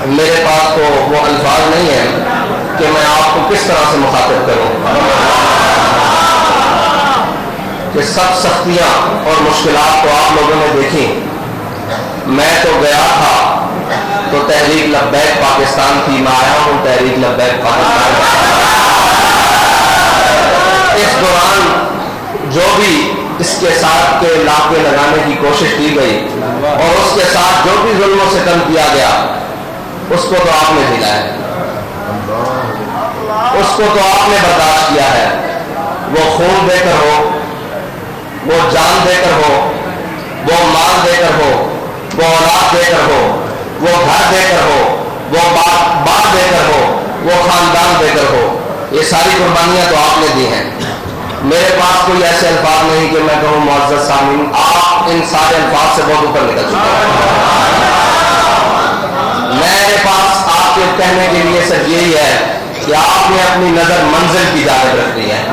میرے پاس تو وہ الفاظ نہیں ہیں کہ میں آپ کو کس طرح سے مخاطب کروں کہ سب سختیاں اور مشکلات تو آپ لوگوں نے دیکھی. میں تو گیا تھا تو تحریک لبیک پاکستان تھی, میں آیا ہوں تحریک لبیک پاکستان. اس دوران جو بھی اس کے ساتھ کے لاپے لگانے کی کوشش کی گئی اور اس کے ساتھ جو بھی ظلم و ستم کیا گیا اس کو تو آپ نے جھیلا ہے, اس کو تو آپ نے برداشت کیا ہے. وہ خون دے کر ہو, وہ جان دے کر ہو, وہ مال دے کر ہو, وہ اولاد دے کر ہو, وہ گھر دے کر ہو, وہ باپ دے کر ہو, وہ خاندان دے کر ہو, یہ ساری قربانیاں تو آپ نے دی ہیں. میرے پاس کوئی ایسے الفاظ نہیں کہ میں کہوں معزز سامعین آپ ان سارے الفاظ سے بہت اوپر نکل چکے ہیں. میرے پاس آپ کے کہنے کے لیے صرف یہی ہے کہ آپ نے اپنی نظر منزل کی جانب رکھ دی ہے.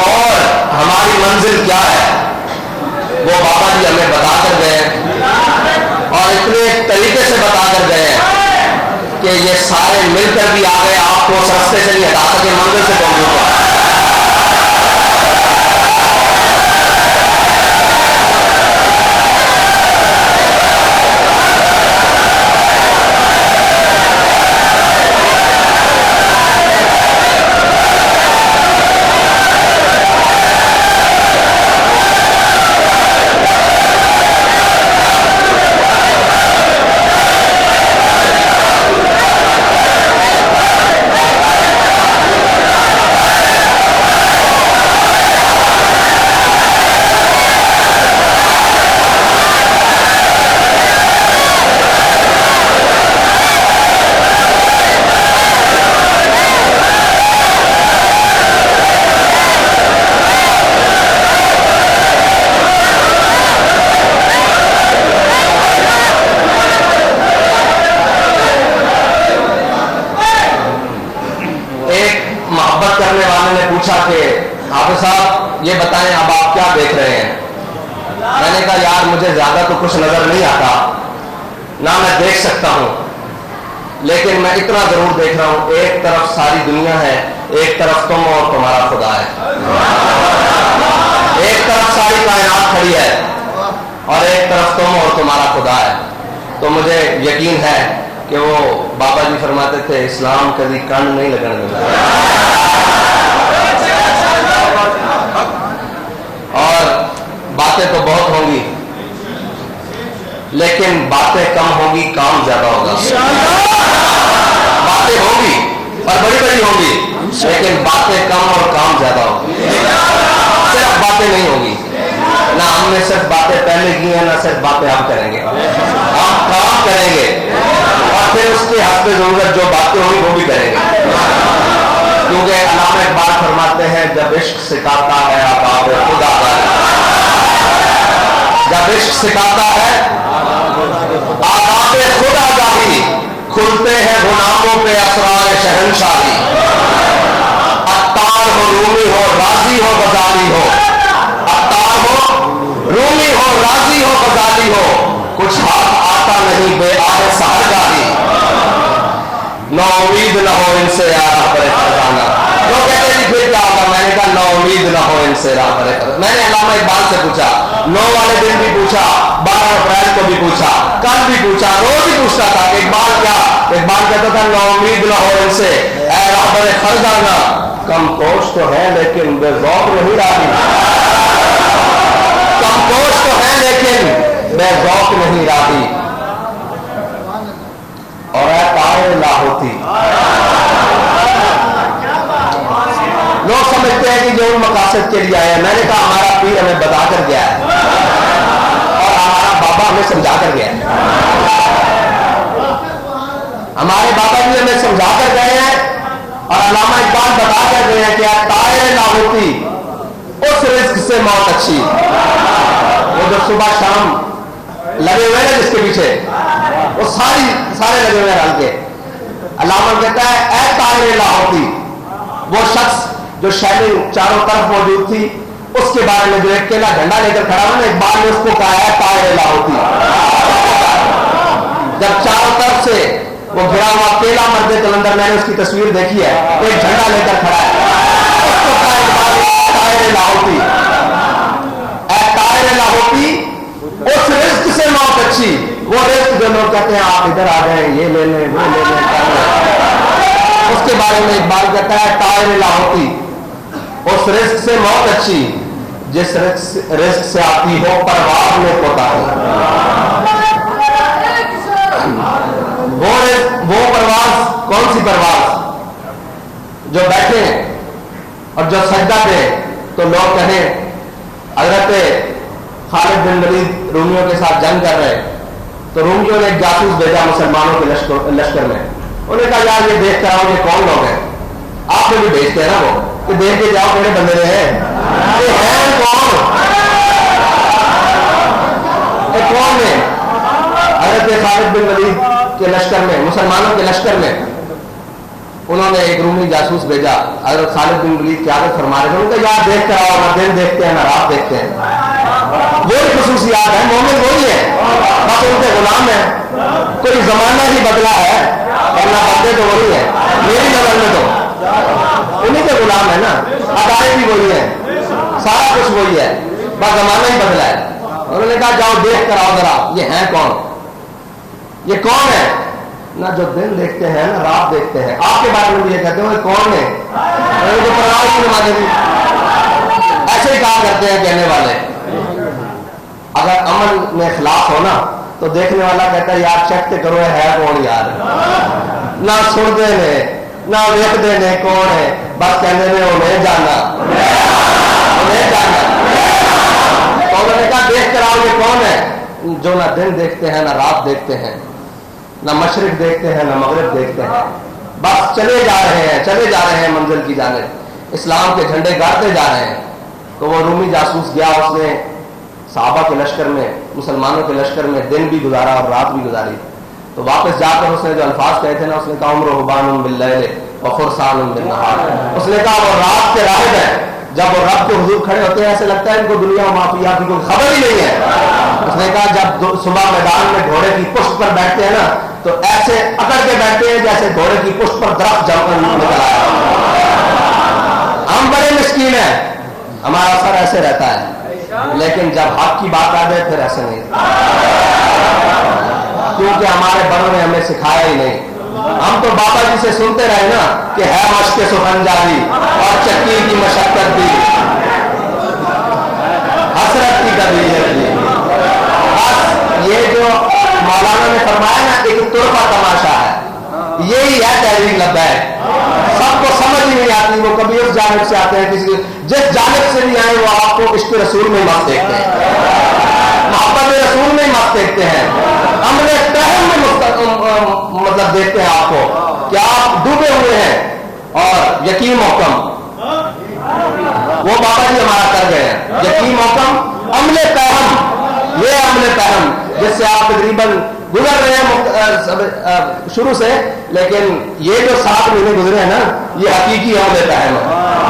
اور ہماری منزل کیا ہے وہ بابا جی ہمیں بتا کر گئے اور اتنے طریقے سے بتا کر گئے ہیں کہ یہ سارے مل کر بھی آ گئے, آپ کو اس راستے سے نہیں ہٹا سکے, منزل سے پہنچ گئے. حافظ صاحب یہ بتائیں اب آپ کیا دیکھ رہے ہیں؟ میں نے کہا یار مجھے زیادہ تو کچھ نظر نہیں آتا, نہ میں دیکھ سکتا ہوں, لیکن میں اتنا ضرور دیکھ رہا ہوں, ایک طرف ساری دنیا ہے, ایک طرف تم اور تمہارا خدا ہے, ایک طرف ساری کائنات کھڑی ہے اور ایک طرف تم اور تمہارا خدا ہے. تو مجھے یقین ہے کہ وہ بابا جی فرماتے تھے اسلام کبھی کنڈ نہیں لگنے دیتا, اور باتیں تو بہت ہوں گی لیکن باتیں کم ہوں گی, کام زیادہ ہوگا. باتیں ہوں گی اور بڑی بڑی ہوں گی لیکن باتیں کم اور کام زیادہ ہوگی. صرف باتیں نہیں ہوں گی, نہ ہم نے صرف باتیں پہلے کی ہیں, نہ صرف باتیں ہم کریں گے, ہم کام کریں گے اور پھر اس کے حسب ضرورت جو باتیں ہوں گی وہ بھی کریں گے. کیونکہ علامہ اقبال فرماتے ہیں جب عشق سکھاتا ہے آداب خود آتا ہے, جب عشق سکھاتا ہے آداب خود آزادی, کھلتے ہیں غلاموں پہ اسرار شہنشاہی. عطار ہو رومی ہو راضی ہو غزالی ہو, عطار ہو رومی ہو راضی ہو غزالی ہو, کچھ ہاتھ آتا نہیں بے آہ سہرگاہی. نو امید نہ ہو ان سے یار پر خزانہ. وہ کہتے ہیں پھر کیا ہوگا؟ میں نے کہا نو امید نہ ہو ان سے راہ پر خزانہ. میں نے علامہ اقبال سے پوچھا, 9 والے دن بھی پوچھا, 12 اپریل کو بھی پوچھا, کل بھی پوچھا, روز ہی پوچھتا تھا کہ اقبال کیا. اقبال کہتا تھا نو امید نہ ہو ان سے اے راہ پر خزانہ, کم کوش تو ہے لیکن بے ذوق نہیں راہی. کم کوش تو ہے لیکن بے ذوق نہیں راہی. اور اے پائے لاہوتی, لوگ سمجھتے ہیں کہ جو ان مقاصد کے لیے آئے ہیں. میں نے کہا ہمارا پیر ہمیں بتا کر گیا ہے اور ہمارا بابا ہمیں سمجھا کر گیا ہے. ہمارے بابا جی ہمیں سمجھا کر گئے ہیں اور علامہ اقبال بتا کر گئے ہیں کہ طائر لاہوتی اس رزق سے موت اچھی. وہ جو صبح شام لگے ہوئے ہیں جس کے پیچھے وہ سارے لگے ہوئے رل کے. علامہ کہتا ہے اے طائر لاہوتی, وہ شخص جو شیلنگ چاروں طرف موجود تھی اس کے بارے میں جو ایک کیلا جھنڈا لے کر کھڑا ہوا نا، اقبال نے اس کو کہا ہے طائر لاہوتی. جب چاروں طرف سے وہ گھرا ہوا کیلا مرد کلندر، میں نے اس کی تصویر دیکھی ہے، ایک جھنڈا لے کر کھڑا ہے، اس کو کہا اقبال طائر لاہوتی. اے طائر لاہوتی، اس رزق سے موت اچھی. وہ رزق جو لوگ کہتے ہیں آپ ادھر آ جائیں، یہ لے لیں وہ لے لیں، اس کے بارے میں اقبال کہتا ہے طائر لاہوتی، اس رزق سے موت اچھی جس رزق سے آتی ہو پرواز میں کوتاہی. وہ پرواز کون سی پرواز؟ جو بیٹھے اور جو سجدہ دے تو لوگ کہیں حضرت خالد بن ولید رومیوں کے ساتھ جنگ کر رہے، تو رومیوں نے ایک جاسوس بھیجا مسلمانوں کے لشکر میں. انہوں نے کہا یار یہ دیکھ کر آؤ یہ کون لوگ ہیں. آپ نے بھی بھیجتے ہیں نا وہ کہ دیکھ کے جاؤ میرے بندے رہے ہیں یہ ہیں کون؟ کون ہے؟ حضرت خالد بن ولید کے لشکر میں، مسلمانوں کے لشکر میں انہوں نے ایک رومی جاسوس بھیجا. حضرت خالد بن ولید کی عادت فرما رہے تھے، ان کو یاد دیکھ کر آؤ، نہ دن دیکھتے ہیں نہ رات دیکھتے ہیں. وہی خصوصیات ہیں، مومن وہی ہے، بس ان کے غلام ہیں. کوئی زمانہ ہی بدلا ہے ورنہ بندے تو وہی ہے. میری نظر میں تو انہیں کے غلام ہے نا، ادارے بھی وہی ہیں، سارا کچھ وہی ہے، بس زمانہ ہی بدلا ہے. انہوں نے کہا جاؤ دیکھ کر آؤ ذرا یہ ہیں کون، یہ کون ہے؟ نہ جو دن دیکھتے ہیں نہ رات دیکھتے ہیں. آپ کے بارے میں بھی یہ کہتے ہیں وہ کون ہے؟ ایسے ہی کہا کرتے ہیں کہنے والے. اگر عمل میں اخلاص ہو نا تو دیکھنے والا کہتا ہے یار چیک تے کرو ہے کون یار. نہ سنتے نے نہ ویکھتے نے کون ہے، بس کہتے ہیں انہیں جانا انہیں جانا. تو انہوں نے کہا دیکھ کر آؤ یہ کون ہے؟ جو نہ دن دیکھتے ہیں نہ رات دیکھتے ہیں، نہ مشرق دیکھتے ہیں نہ مغرب دیکھتے ہیں، بس چلے جا رہے ہیں منزل کی جانب، اسلام کے جھنڈے گاڑتے جا رہے ہیں. تو وہ رومی جاسوس گیا، اس نے صحابہ کے لشکر میں، مسلمانوں کے لشکر میں دن بھی گزارا اور رات بھی گزاری. تو واپس جا کر اس نے جو الفاظ کہے تھے نا، اس نے کہا عمر حبان باللیل وخرسان بالنہار. اس نے کہا وہ رات کے راہب ہیں، جب وہ رب کے حضور کھڑے ہوتے ہیں ایسے لگتا ہے ان کو دنیا و معافیہ کی کوئی خبر ہی نہیں ہے. اس نے کہا جب صبح میدان میں گھوڑے کی پشت پر بیٹھتے ہیں نا تو ایسے اکڑ کے بیٹھتے ہیں جیسے گھوڑے کی پشت پر درخت جم کر نکل آیا. ہم بڑے مسکین ہیں، ہمارا سر ایسے رہتا ہے، لیکن جب حق کی بات آ جائے پھر ایسے نہیں، کیونکہ ہمارے بڑوں نے ہمیں سکھایا ہی نہیں. ہم تو بابا جی سے سنتے رہے نا کہ ہے مشق سخن جاری اور چکی کی مشقت دی، حسرت کی کبیرت دی. بس یہ جو مولانا نے فرمایا نا ایک طرفہ تماشا ہے، یہی ہے تحریک لبیک. سب کو سمجھ ہی نہیں آتی، وہ کبھی اس جانب سے آتے ہیں، کسی جس جانب سے بھی آئے وہ آپ کو عشق رسول میں مت دیکھتے ہیں، محبت رسول میں مت دیکھتے ہیں، امر تہم میں مطلب دیکھتے ہیں آپ کو کہ آپ ڈوبے ہوئے ہیں. اور یقین محکم وہ بابا جی ہمارا کر گئے ہیں، یقین محکم عمل تہم، یہ عمل تہم جس سے آپ تقریباً گزر رہے ہیں شروع سے، لیکن یہ جو 7 مہینے گزرے ہیں نا یہ حقیقی عمل تہم ہے.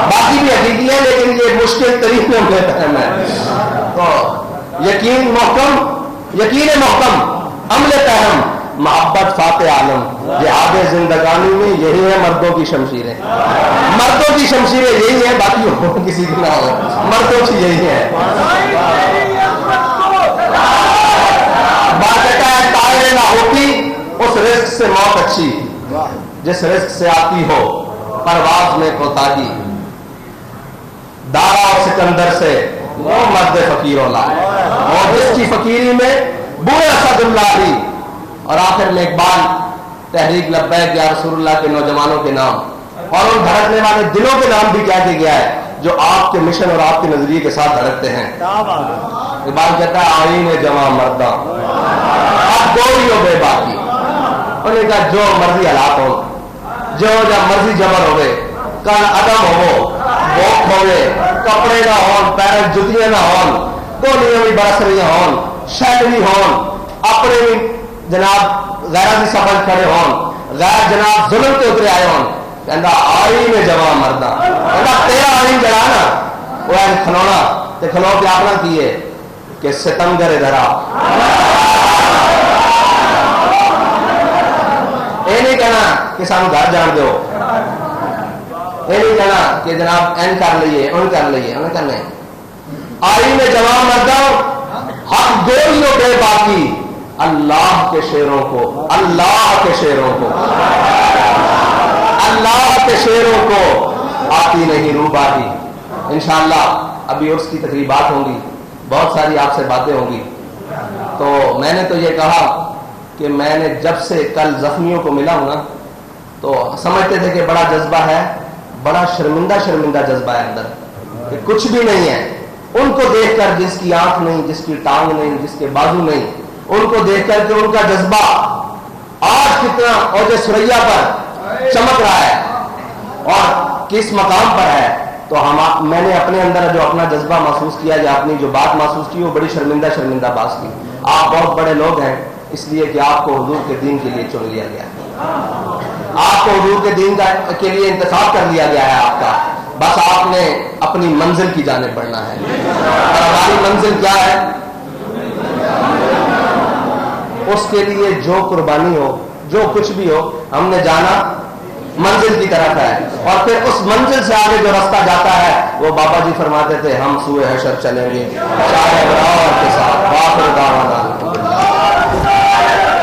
باقی بھی حقیقی ہے لیکن یہ مشکل ترین عمل تہم ہے. تو یقین محکم عمل تہم محبت فاتح عالم، جہاد زندگانی میں یہی ہے مردوں کی شمشیریں. مردوں کی شمشیریں یہی ہیں، باقی ہو کسی کی نہ ہو، مردوں کی یہی ہے. بات کہتا ہے طائر نہ ہوتی اس رزق سے موت اچھی جس رزق سے آتی ہو پرواز میں کوتاہی. دارا اور سکندر سے وہ مرد فقیروں لا، اور جس کی فقیری میں بوئے اسد اللہ ہی. اور آخر میں اقبال تحریک لبیک یا رسول اللہ کے نوجوانوں کے نام اور ان دھڑکنے والے دلوں کے نام بھی کہہ کے گیا ہے جو آپ کے مشن اور آپ کے نظریے کے ساتھ دھڑکتے ہیں. اقبال کہتا ہے آئین جواں مردہ اب گوری و بے باقی. انہوں نے کہا جو مرضی حالات ہو، جو جب مرضی جبر ہوئے، کل عدم ہو، بوک ہوئے، کپڑے نہ ہون، پیر جتیاں نہ ہون، گولیاں بھی برس رہی ہون، شہد بھی ہون، اپنے بھی جناب غیرہ بھی سفر کھڑے ہون، غیر جناب ظلم کے اترے آئے ہون. کہندا آئین جواں مردہ، کہندا تیرا آئین جڑا نا وہ کھلونا تے کھلو کے اپنا کی ہے کہ ستمگر دھرا. یہ نہیں کہنا کہ سانو گھر جان دو, یہ نہیں کہنا کہ جناب این کر لیے ان کر لیے, انہیں کرنے آئی میں جواب مردوں حق گوریوں بے باقی اللہ کے شیروں کو, اللہ کے شیروں کو, اللہ کے شیروں کو آتی نہیں روباہی. انشاءاللہ ابھی عرس کی تقریبات ہوں گی, بہت ساری آپ سے باتیں ہوں گی. تو میں نے تو یہ کہا کہ میں نے جب سے کل زخمیوں کو ملا ہوں نا تو سمجھتے تھے کہ بڑا جذبہ ہے, بڑا شرمندہ جذبہ ہے اندر کہ کچھ بھی نہیں ہے. ان کو دیکھ کر جس کی آنکھ نہیں, جس کی ٹانگ نہیں, جس کے بازو نہیں, ان کو دیکھ کر کہ ان کا جذبہ آج کتنا اوج ثریا پر چمک رہا ہے اور کس مقام پر ہے. تو میں نے اپنے اندر جو اپنا جذبہ محسوس کیا یا اپنی جو بات محسوس کی وہ بڑی شرمندہ بات کی. آپ بہت بڑے لوگ ہیں اس لیے کہ آپ کو حضور کے دین کے لیے چن لیا گیا, آپ کو حضور کے دین کے لیے انتخاب کر لیا گیا ہے آپ کا. بس آپ نے اپنی منزل کی جانب بڑھنا ہے. اور ہماری منزل کیا ہے؟ اس کے لیے جو قربانی ہو, جو کچھ بھی ہو, ہم نے جانا منزل کی طرف ہے. اور پھر اس منزل سے آگے جو راستہ جاتا ہے وہ بابا جی فرماتے تھے ہم سوئے حشر چلیں گے چاہے براور کے ساتھ.